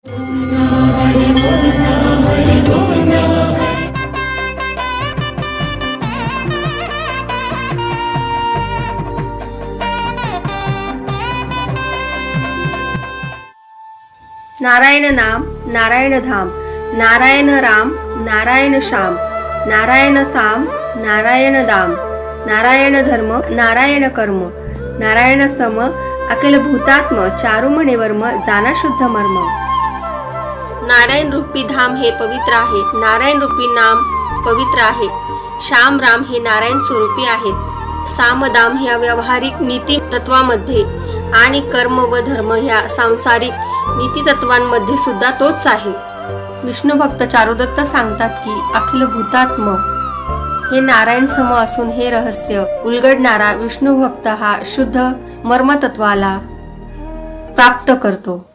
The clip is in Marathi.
नारायण नाम, नारायण धाम, नारायण राम, नारायण श्याम, नारायण साम, नारायण दाम, नारायण धर्म, नारायण कर्म, नारायण सम, अखिल भूतात्म, चारु म्हणे वर्म, जाना शुद्ध मर्म. नारायण रूपी धाम हे पवित्र आहे. नारायण रूपी नाम पवित्र आहे. श्याम राम हे नारायण स्वरूपी आहेत. सामदाम ह्या व्यावहारिक नीती तत्वामध्ये आणि कर्म व धर्म ह्या सांसारिक नीती तत्वांमध्ये सुद्धा तोच आहे. विष्णू भक्त चारुदत्त सांगतात की अखिल भूतात्म हे नारायण सम असून हे रहस्य उलगडणारा विष्णू भक्त हा शुद्ध मर्मतत्वाला प्राप्त करतो.